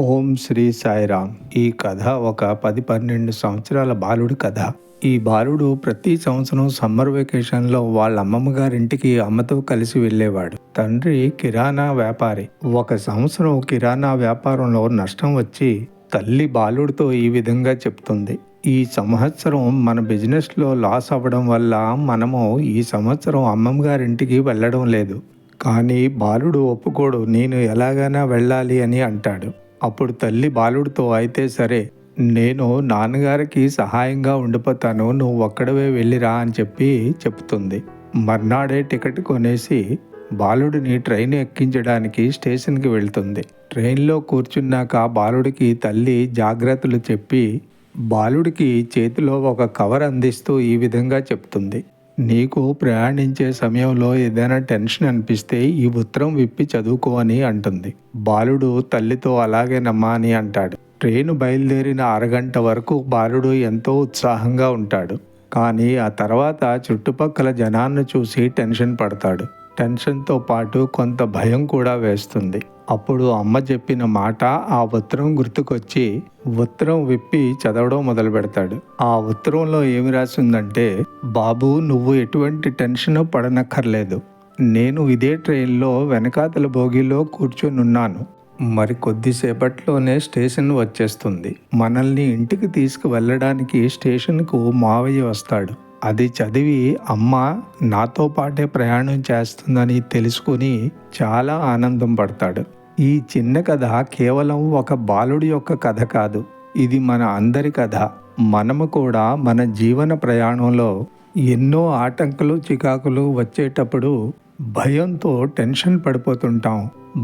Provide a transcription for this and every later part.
ఓం శ్రీ సాయిరామ్. ఈ కథ ఒక 10-12 సంవత్సరాల బాలుడి కథ. ఈ బాలుడు ప్రతి సంవత్సరం సమ్మర్ వెకేషన్లో వాళ్ళ అమ్మమ్మ గారింటికి అమ్మతో కలిసి వెళ్ళేవాడు. తండ్రి కిరాణా వ్యాపారి. ఒక సంవత్సరం కిరాణా వ్యాపారంలో నష్టం వచ్చి తల్లి బాలుడితో ఈ విధంగా చెప్తుంది: ఈ సంవత్సరం మన బిజినెస్లో లాస్ అవ్వడం వల్ల మనము ఈ సంవత్సరం అమ్మమ్మ గారింటికి వెళ్ళడం లేదు. కానీ బాలుడు ఒప్పుకోడు. నేను ఎలాగైనా వెళ్ళాలి అని అంటాడు. అప్పుడు తల్లి బాలుడితో, అయితే సరే, నేను నాన్నగారికి సహాయంగా ఉండిపోతాను, నువ్వు ఒక్కడవే వెళ్ళిరా అని చెప్తుంది. మర్నాడే టికెట్ కొనేసి బాలుడిని ట్రైన్ ఎక్కించడానికి స్టేషన్కి వెళ్తుంది. ట్రైన్లో కూర్చున్నాక బాలుడికి తల్లి జాగ్రత్తలు చెప్పి బాలుడికి చేతిలో ఒక కవర్ అందిస్తూ ఈ విధంగా చెప్తుంది: నీకు ప్రయాణించే సమయంలో ఏదైనా టెన్షన్ అనిపిస్తే ఈ ఉత్తరం విప్పి చదువుకో అని అంటుంది. బాలుడు తల్లితో అలాగేనమ్మా అని అంటాడు. ట్రైను బయలుదేరిన అరగంట వరకు బాలుడు ఎంతో ఉత్సాహంగా ఉంటాడు. కానీ ఆ తర్వాత చుట్టుపక్కల జనాన్ని చూసి టెన్షన్ పడతాడు. టెన్షన్తో పాటు కొంత భయం కూడా వేస్తుంది. అప్పుడు అమ్మ చెప్పిన మాట ఆ ఉత్తరం గుర్తుకొచ్చి ఉత్తరం విప్పి చదవడం మొదలు పెడతాడు. ఆ ఉత్తరంలో ఏమి రాసిందంటే: బాబు, నువ్వు ఎటువంటి టెన్షన్ పడనక్కర్లేదు. నేను ఇదే ట్రైన్లో వెనకాతల బోగిలో కూర్చొనున్నాను. మరి కొద్దిసేపట్లోనే స్టేషన్ వచ్చేస్తుంది. మనల్ని ఇంటికి తీసుకువెళ్ళడానికి స్టేషన్కు మావయ్య వస్తాడు. అది చదివి అమ్మ నాతో పాటే ప్రయాణం చేస్తుందని తెలుసుకుని చాలా ఆనందం పడతాడు. ఈ చిన్న కథ కేవలం ఒక బాలుడి యొక్క కథ కాదు, ఇది మన అందరి కథ. మనము కూడా మన జీవన ప్రయాణంలో ఎన్నో ఆటంకులు చికాకులు వచ్చేటప్పుడు భయంతో టెన్షన్ పడిపోతుంటాం.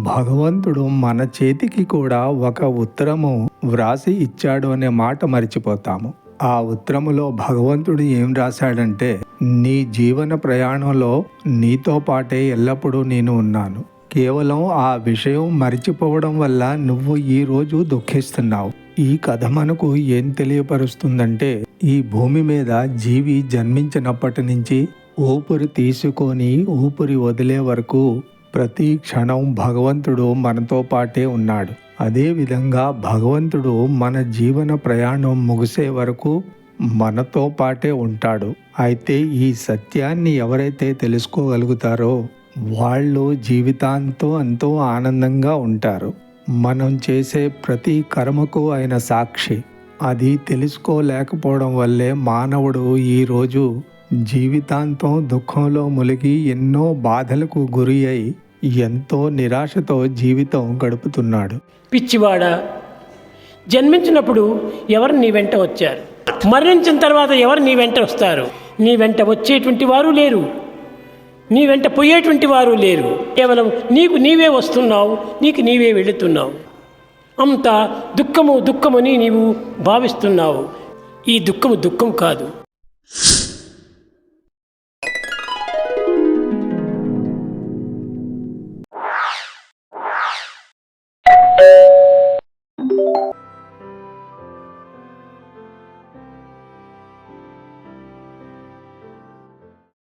భగవంతుడు మన చేతికి కూడా ఒక ఉత్తరము వ్రాసి ఇచ్చాడు అనే మాట మర్చిపోతాము. ఆ ఉత్తరములో భగవంతుడు ఏం రాశాడంటే: నీ జీవన ప్రయాణంలో నీతో పాటే ఎల్లప్పుడూ నేను ఉన్నాను. కేవలం ఆ విషయం మరిచిపోవడం వల్ల నువ్వు ఈరోజు దుఃఖిస్తున్నావు. ఈ కథ మనకు ఏం తెలియపరుస్తుందంటే, ఈ భూమి మీద జీవి జన్మించినప్పటి నుంచి ఊపిరి తీసుకొని ఊపిరి వదిలే వరకు ప్రతి క్షణం భగవంతుడు మనతో పాటే ఉన్నాడు. అదేవిధంగా భగవంతుడు మన జీవన ప్రయాణం ముగిసే వరకు మనతో పాటే ఉంటాడు. అయితే ఈ సత్యాన్ని ఎవరైతే తెలుసుకోగలుగుతారో వాళ్ళు జీవితాంతం ఎంతో ఆనందంగా ఉంటారు. మనం చేసే ప్రతి కర్మకు ఆయన సాక్షి. అది తెలుసుకోలేకపోవడం వల్లే మానవుడు ఈరోజు జీవితాంతం దుఃఖంలో మునిగి ఎన్నో బాధలకు గురి అయి ఎంతో నిరాశతో జీవితం గడుపుతున్నాడు. పిచ్చివాడా, జన్మించినప్పుడు ఎవరు నీ వెంట వచ్చారు? మరణించిన తర్వాత ఎవరు నీ వెంట వస్తారు? నీ వెంట వచ్చేటువంటి వారు లేరు, నీ వెంట పోయేటువంటి వారు లేరు. కేవలం నీకు నీవే వస్తున్నావు, నీకు నీవే వెళుతున్నావు. అంతా దుఃఖము దుఃఖమని నీవు భావిస్తున్నావు. ఈ దుఃఖము దుఃఖం కాదు.